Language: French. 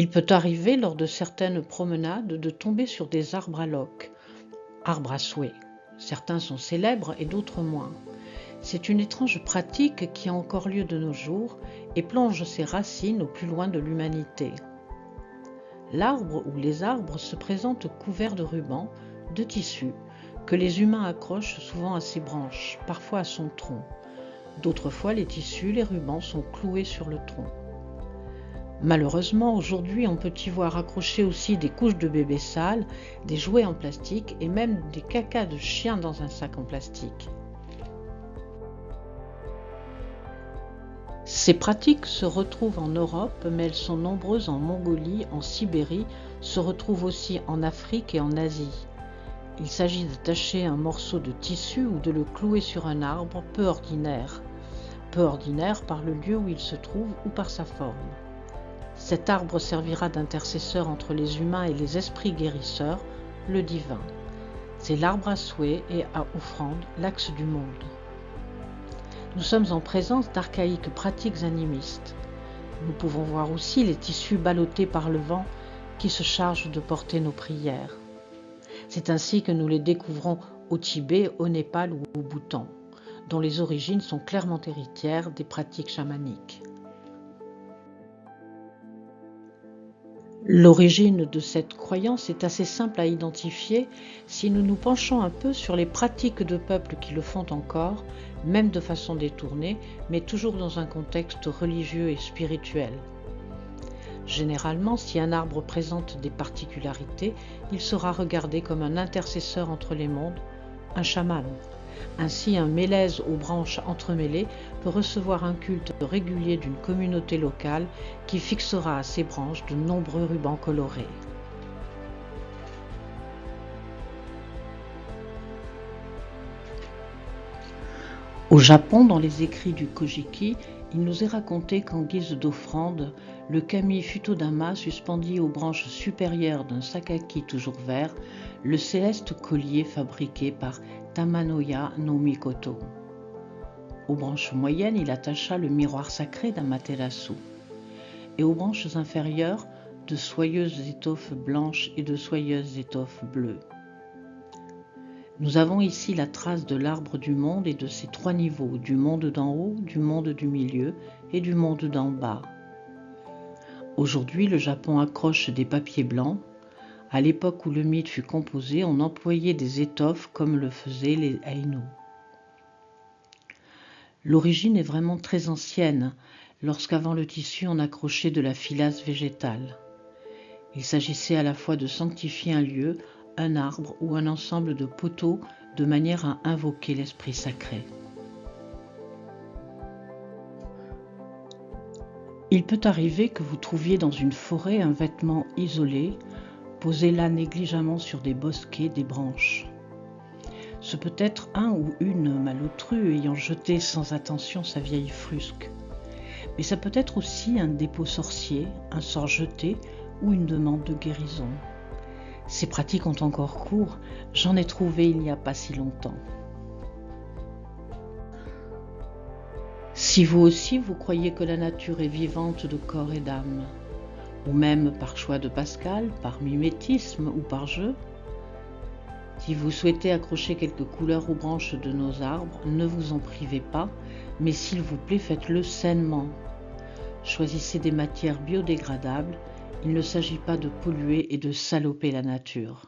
Il peut arriver lors de certaines promenades de tomber sur des arbres à loques, arbres à souhait. Certains sont célèbres et d'autres moins. C'est une étrange pratique qui a encore lieu de nos jours et plonge ses racines au plus loin de l'humanité. L'arbre ou les arbres se présentent couverts de rubans, de tissus, que les humains accrochent souvent à ses branches, parfois à son tronc. D'autres fois, les tissus, les rubans sont cloués sur le tronc. Malheureusement, aujourd'hui, on peut y voir accrocher aussi des couches de bébés sales, des jouets en plastique et même des cacas de chiens dans un sac en plastique. Ces pratiques se retrouvent en Europe, mais elles sont nombreuses en Mongolie, en Sibérie, se retrouvent aussi en Afrique et en Asie. Il s'agit d'attacher un morceau de tissu ou de le clouer sur un arbre peu ordinaire par le lieu où il se trouve ou par sa forme. Cet arbre servira d'intercesseur entre les humains et les esprits guérisseurs, le divin. C'est l'arbre à souhait et à offrande, l'axe du monde. Nous sommes en présence d'archaïques pratiques animistes. Nous pouvons voir aussi les tissus ballottés par le vent qui se chargent de porter nos prières. C'est ainsi que nous les découvrons au Tibet, au Népal ou au Bhoutan, dont les origines sont clairement héritières des pratiques chamaniques. L'origine de cette croyance est assez simple à identifier si nous nous penchons un peu sur les pratiques de peuples qui le font encore, même de façon détournée, mais toujours dans un contexte religieux et spirituel. Généralement, si un arbre présente des particularités, il sera regardé comme un intercesseur entre les mondes, un chaman. Ainsi, un mélèze aux branches entremêlées peut recevoir un culte régulier d'une communauté locale qui fixera à ses branches de nombreux rubans colorés. Au Japon, dans les écrits du Kojiki, il nous est raconté qu'en guise d'offrande, le kami Futodama suspendit aux branches supérieures d'un sakaki toujours vert le céleste collier fabriqué par Tamanoya no Mikoto. Aux branches moyennes, il attacha le miroir sacré d'Amaterasu. Et aux branches inférieures, de soyeuses étoffes blanches et de soyeuses étoffes bleues. Nous avons ici la trace de l'arbre du monde et de ses trois niveaux, du monde d'en haut, du monde du milieu et du monde d'en bas. Aujourd'hui, le Japon accroche des papiers blancs. À l'époque où le mythe fut composé, on employait des étoffes comme le faisaient les Aïnous. L'origine est vraiment très ancienne, lorsqu'avant le tissu on accrochait de la filasse végétale. Il s'agissait à la fois de sanctifier un lieu, un arbre ou un ensemble de poteaux de manière à invoquer l'esprit sacré. Il peut arriver que vous trouviez dans une forêt un vêtement isolé, posé là négligemment sur des bosquets, des branches. Ce peut être un ou une malotru ayant jeté sans attention sa vieille frusque. Mais ça peut être aussi un dépôt sorcier, un sort jeté ou une demande de guérison. Ces pratiques ont encore cours, j'en ai trouvé il n'y a pas si longtemps. Si vous aussi vous croyez que la nature est vivante de corps et d'âme, ou même par choix de Pascal, par mimétisme ou par jeu, si vous souhaitez accrocher quelques couleurs aux branches de nos arbres, ne vous en privez pas, mais s'il vous plaît, faites-le sainement. Choisissez des matières biodégradables. Il ne s'agit pas de polluer et de saloper la nature.